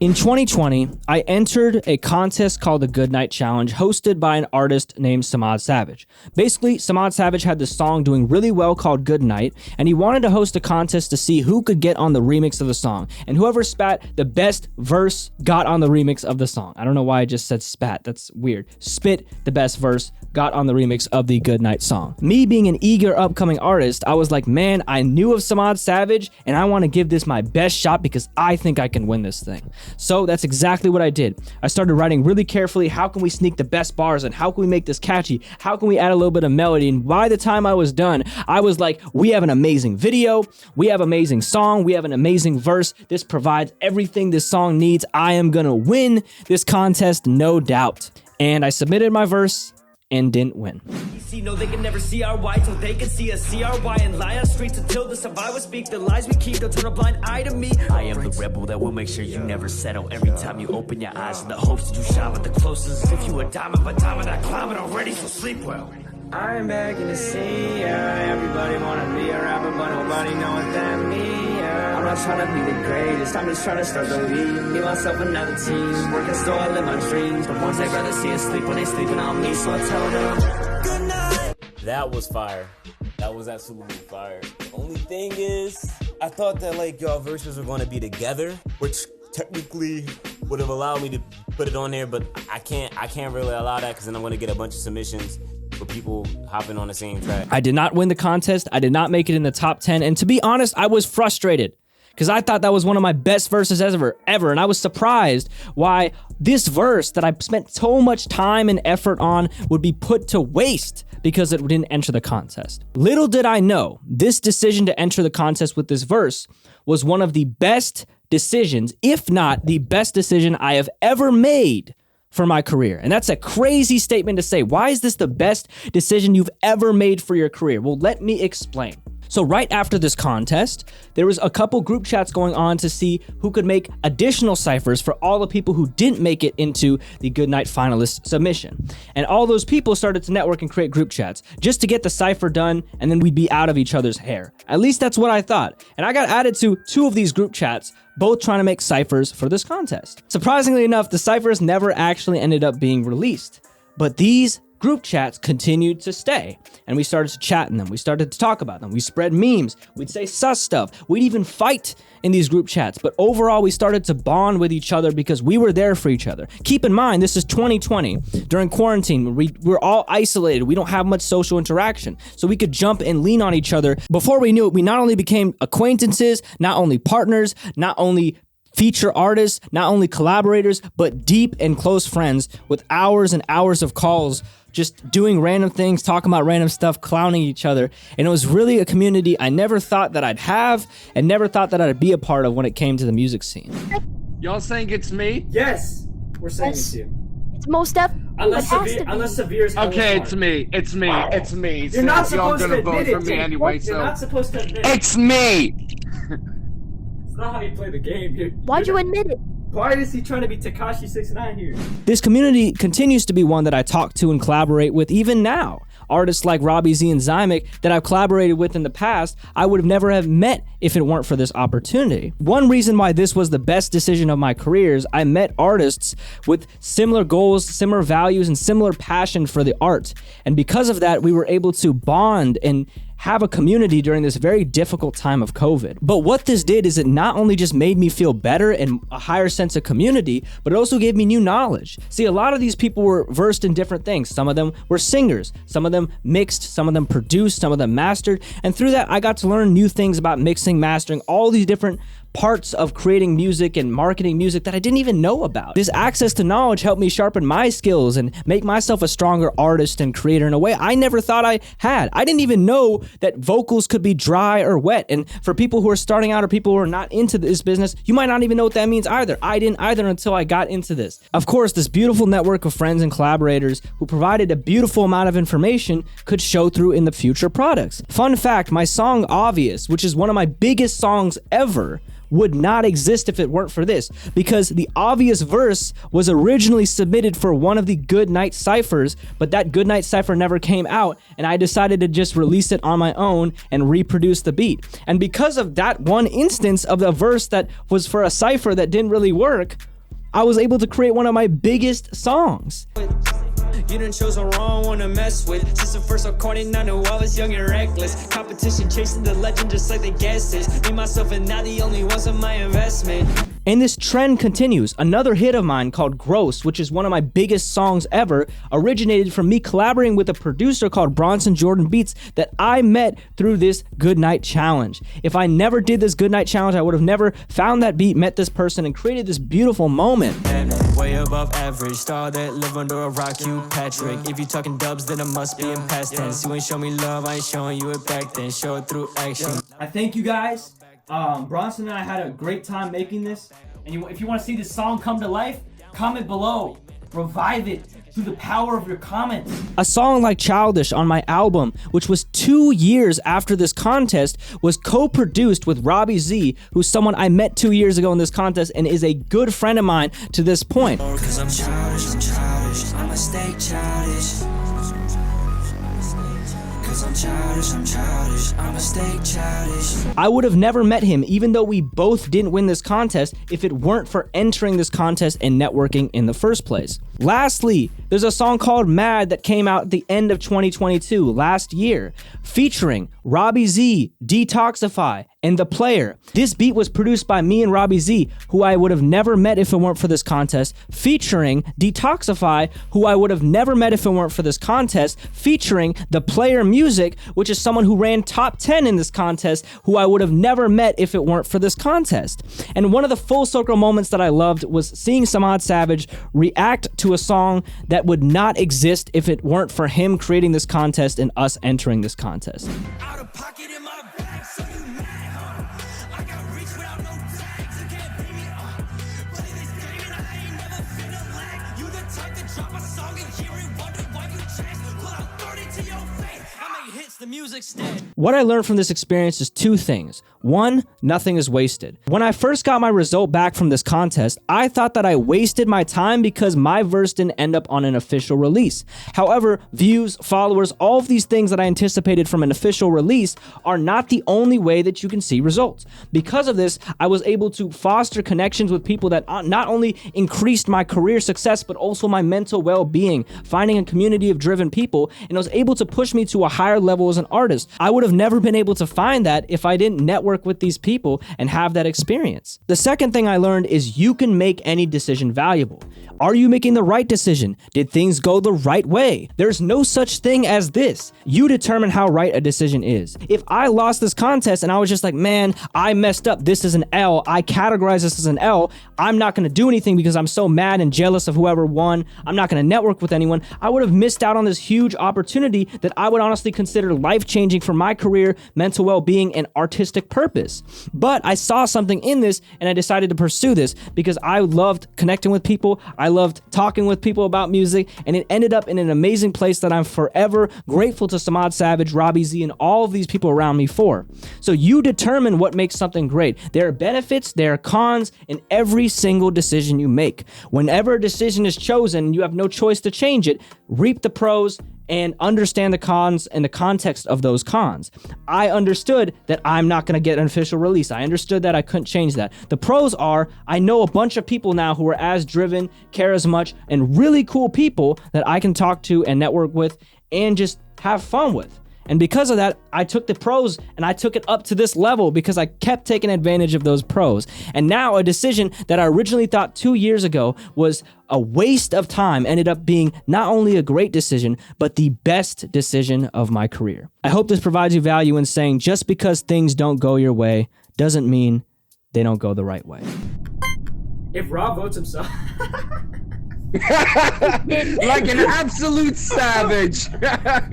In 2020, I entered a contest called the Goodnight Challenge, hosted by an artist named Samad Savage. Basically, Samad Savage had this song doing really well called Goodnight, and he wanted to host a contest to see who could get on the remix of the song. And whoever spat the best verse got on the remix of the song. I don't know why I just said spat, that's weird. Spit the best verse got on the remix of the Goodnight song. Me being an eager upcoming artist, I was like, man, I knew of Samad Savage, and I want to give this my best shot because I think I can win this thing. So that's exactly what I did. I started writing really carefully, how can we sneak the best bars and how can we make this catchy? How can we add a little bit of melody? And by the time I was done, I was like, we have an amazing video, we have an amazing song, we have an amazing verse. This provides everything this song needs. I am gonna win this contest, no doubt. And I submitted my verse and didn't win. No, they can never see our why, so they can see us CRY and lie on streets until the survivors speak the lies we keep. They'll turn a blind eye to me. I am the rebel that will make sure you never settle. Every time you open your eyes in the hopes that you shine, but the closest if you a diamond, but diamond I climb it already, so sleep well. I'm begging to see ya. Everybody wanna be a rapper, but nobody know what that means. I'm not trying to be the greatest, I'm just trying to start the league. Be myself another team, working so I live my dreams. But ones they'd rather see us sleep when they sleeping on me, so I tell them good night. That was fire. That was absolutely fire. The only thing is, I thought that like y'all verses were gonna be together, which technically would have allowed me to put it on there, but I can't really allow that because then I'm gonna get a bunch of submissions for people hopping on the same track. I did not win the contest. I did not make it in the top 10. And to be honest, I was frustrated because I thought that was one of my best verses ever. And I was surprised why this verse that I spent so much time and effort on would be put to waste because it didn't enter the contest. Little did I know, this decision to enter the contest with this verse was one of the best decisions, if not the best decision I have ever made for my career. And that's a crazy statement to say. Why is this the best decision you've ever made for your career? Well, let me explain. So right after this contest, there was a couple group chats going on to see who could make additional ciphers for all the people who didn't make it into the Goodnight finalist submission. And all those people started to network and create group chats just to get the cipher done, and then we'd be out of each other's hair. At least that's what I thought. And I got added to 2 of these group chats, both trying to make ciphers for this contest. Surprisingly enough, the ciphers never actually ended up being released, but these group chats continued to stay, and we started to chat in them. We started to talk about them. We spread memes. We'd say sus stuff. We'd even fight in these group chats. But overall, we started to bond with each other because we were there for each other. Keep in mind, this is 2020 during quarantine. We're all isolated. We don't have much social interaction, so we could jump and lean on each other. Before we knew it, we not only became acquaintances, not only partners, not only feature artists, not only collaborators, but deep and close friends with hours and hours of calls, just doing random things, talking about random stuff, clowning each other. And it was really a community I never thought that I'd have and never thought that I'd be a part of when it came to the music scene. Y'all saying it's me? Yes, we're saying Yes. it's you. It's most definitely. Unless Severe's Okay, it's me. It's me. It's me. You're not Since y'all supposed to gonna vote admit for it. me anyway, You're so not supposed to admit it. it's me. It's not how you play the game. Why'd you admit it? Why is he trying to be Tekashi 6ix9ine here? This community continues to be one that I talk to and collaborate with even now. Artists like Robbie Z and Zymic that I've collaborated with in the past, I would have never have met if it weren't for this opportunity. One reason why this was the best decision of my career is I met artists with similar goals, similar values, and similar passion for the art. And because of that, we were able to bond and have a community during this very difficult time of COVID. But what this did is it not only just made me feel better and a higher sense of community, but it also gave me new knowledge. See, a lot of these people were versed in different things. Some of them were singers, some of them mixed, some of them produced, some of them mastered. And through that, I got to learn new things about mixing, mastering, all these different parts of creating music and marketing music that I didn't even know about. This access to knowledge helped me sharpen my skills and make myself a stronger artist and creator in a way I never thought I had. I didn't even know that vocals could be dry or wet. And for people who are starting out or people who are not into this business, you might not even know what that means either. I didn't either until I got into this. Of course, this beautiful network of friends and collaborators who provided a beautiful amount of information could show through in the future products. Fun fact, my song Obvious, which is one of my biggest songs ever, would not exist if it weren't for this, because the obvious verse was originally submitted for one of the Goodnight ciphers, but that Goodnight cipher never came out, and I decided to just release it on my own and reproduce the beat. And because of that one instance of a verse that was for a cipher that didn't really work, I was able to create one of my biggest songs. You done chose the wrong one to mess with. Since the first so corny, I knew I was young and reckless. Competition chasing the legend just like the guesses. Me, myself, and not the only ones in my investment. And this trend continues. Another hit of mine called Gross, which is one of my biggest songs ever, originated from me collaborating with a producer called Bronson Jordan Beats that I met through this Goodnight Challenge. If I never did this Goodnight Challenge, I would have never found that beat, met this person, and created this beautiful moment. Way above average, star that live under a rock, you Patrick. If you talking dubs, then it must be in past tense. You ain't show me love, I ain't showing you it back then. Show it through action. I thank you guys. Bronson and I had a great time making this. And if you want to see this song come to life, comment below. Revive it through the power of your comments. A song like Childish on my album, which was 2 years after this contest, was co-produced with Robbie Z, who's someone I met 2 years ago in this contest and is a good friend of mine to this point. Cause I'm childish, I'ma stay childish. Cause I'm childish, I'ma stay childish. I would have never met him, even though we both didn't win this contest, if it weren't for entering this contest and networking in the first place. Lastly, there's a song called Mad that came out at the end of 2022, last year, featuring Robbie Z, Detoxify, and The Player. This beat was produced by me and Robbie Z, who I would have never met if it weren't for this contest, featuring Detoxify, who I would have never met if it weren't for this contest, featuring The Player Music, which is someone who ran top 10 in this contest, who I would have never met if it weren't for this contest. And one of the full circle moments that I loved was seeing Samad Savage react to a song that would not exist if it weren't for him creating this contest and us entering this contest. Out of pocket in my bag, so you mad, huh? I got reach without no tags, you can't beat me, but in this game and I ain't never finna lag. You the type to drop a song and hear it, wonder why you changed. Pull out 30 to your face, I make hits, the music's dead. What I learned from this experience is two things. One, nothing is wasted. When I first got my result back from this contest, I thought that I wasted my time because my verse didn't end up on an official release. However, views, followers, all of these things that I anticipated from an official release are not the only way that you can see results. Because of this, I was able to foster connections with people that not only increased my career success, but also my mental well-being, finding a community of driven people, and was able to push me to a higher level as an artist. I would have never been able to find that if I didn't network with these people and have that experience. The second thing I learned is you can make any decision valuable. Are you making the right decision? Did things go the right way? There's no such thing as this. You determine how right a decision is. If I lost this contest and I was just like, man, I messed up, this is an L, I categorize this as an L, I'm not gonna do anything because I'm so mad and jealous of whoever won, I'm not gonna network with anyone, I would have missed out on this huge opportunity that I would honestly consider life-changing for my career, mental well-being, and artistic purpose. But I saw something in this and I decided to pursue this because I loved connecting with people, I loved talking with people about music, and it ended up in an amazing place that I'm forever grateful to Samad Savage, Robbie Z, and all of these people around me for. So you determine what makes something great. There are benefits, there are cons in every single decision you make. Whenever a decision is chosen, you have no choice to change it. Reap the pros and understand the cons and the context of those cons. I understood that I'm not gonna get an official release. I understood that I couldn't change that. The pros are, I know a bunch of people now who are as driven, care as much, and really cool people that I can talk to and network with and just have fun with. And because of that, I took the pros and I took it up to this level because I kept taking advantage of those pros. And now a decision that I originally thought 2 years ago was a waste of time ended up being not only a great decision, but the best decision of my career. I hope this provides you value in saying just because things don't go your way doesn't mean they don't go the right way. If Rob votes himself. Like an absolute savage.